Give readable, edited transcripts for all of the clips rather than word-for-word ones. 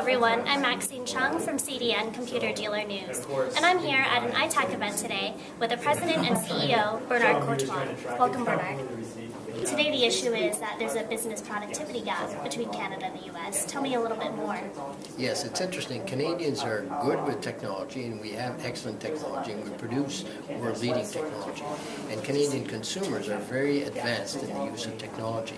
everyone, I'm Maxine Cheung from CDN Computer Dealer News, and I'm here at an ITAC event today with the President and CEO, Bernard Courtois. Welcome, Bernard. Today the issue is that there's a business productivity gap between Canada and the U.S. Tell me a little bit more. Yes, it's interesting. Canadians are good with technology, and we have excellent technology, and we produce world-leading technology. And Canadian consumers are very advanced in the use of technology.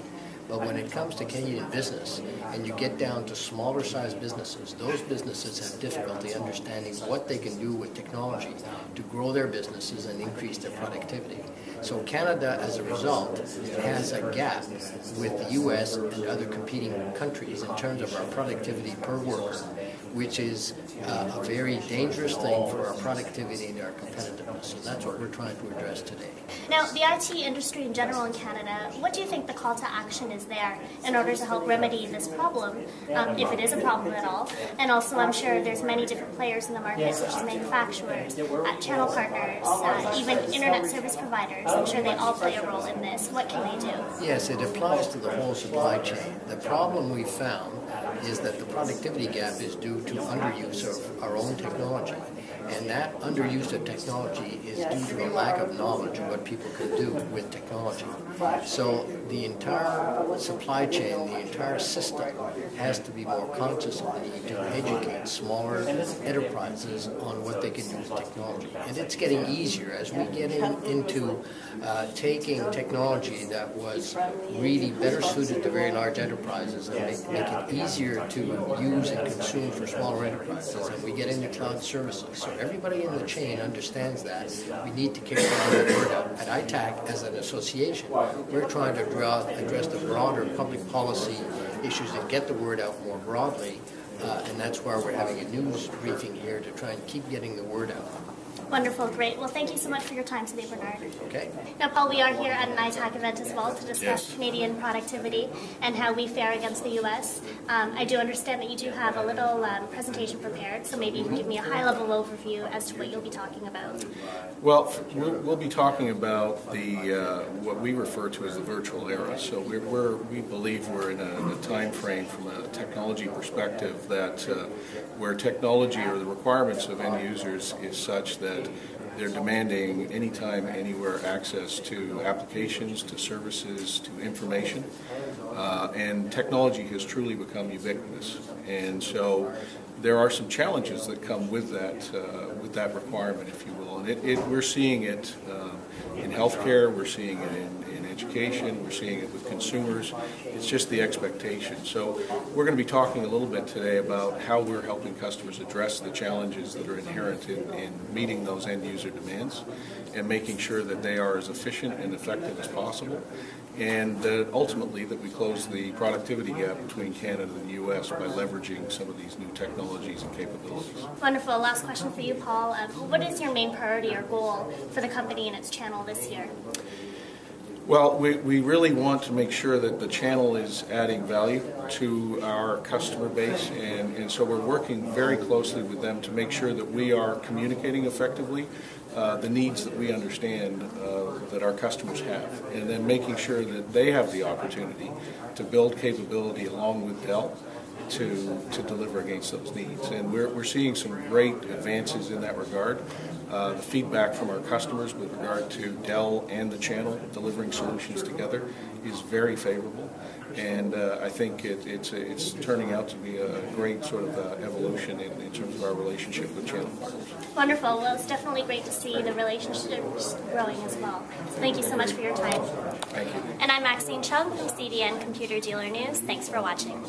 But when it comes to Canadian business, and you get down to smaller sized businesses, those businesses have difficulty understanding what they can do with technology to grow their businesses and increase their productivity. So Canada, as a result, has a gap with the U.S. and other competing countries in terms of our productivity per worker, which is a very dangerous thing for our productivity and our competitiveness. So that's what we're trying to address today. Now, the IT industry in general in Canada, what do you think the call to action is there in order to help remedy this problem, if it is a problem at all? And also, I'm sure there's many different players in the market, such as manufacturers, channel partners, even internet service providers. I'm sure they all play a role in this. What can they do? Yes, it applies to the whole supply chain. The problem we found is that the productivity gap is due to underuse of our own technology. And that underuse of technology is due to a lack of knowledge of what people can do with technology. So the entire supply chain, the entire system has to be more conscious of the need to educate smaller enterprises on what they can do with technology. And it's getting easier as we get into taking technology that was really better suited to very large enterprises and make it easier to use and consume for smaller enterprises. And we get into cloud services. So everybody in the chain understands that. We need to carry the word out. At ITAC, as an association, we're trying to address the broader public policy issues and get the word out more broadly. And that's why we're having a news briefing here to try and keep getting the word out. Wonderful, great. Well, thank you so much for your time today, Bernard. Okay. Now, Paul, we are here at an ITAC event as well to discuss Canadian productivity and how we fare against the U.S. I do understand that you do have a little presentation prepared, so maybe you can give me a high-level overview as to what you'll be talking about. Well, we'll be talking about the what we refer to as the virtual era. So we believe we're in a time frame from a technology perspective that where technology or the requirements of end users is such that they're demanding anytime, anywhere access to applications, to services, to information, and technology has truly become ubiquitous. And so there are some challenges that come with that requirement, if you will. And we're seeing it in healthcare, we're seeing it in education, we're seeing it with consumers. It's just the expectation. So we're going to be talking a little bit today about how we're helping customers address the challenges that are inherent in meeting those end user demands and making sure that they are as efficient and effective as possible, and ultimately that we close the productivity gap between Canada and the U.S. by leveraging some of these new technologies and capabilities. Wonderful. Last question for you, Paul. What is your main priority or goal for the company and its channel this year? Well, we really want to make sure that the channel is adding value to our customer base, and so we're working very closely with them to make sure that we are communicating effectively the needs that we understand that our customers have, and then making sure that they have the opportunity to build capability along with Dell to deliver against those needs. And we're seeing some great advances in that regard. The feedback from our customers with regard to Dell and the channel delivering solutions together is very favorable, and I think it's turning out to be a great sort of evolution in terms of our relationship with channel partners. Wonderful. Well, it's definitely great to see the relationship growing as well. So thank you so much for your time. Thank you. And I'm Maxine Cheung from CDN Computer Dealer News. Thanks for watching.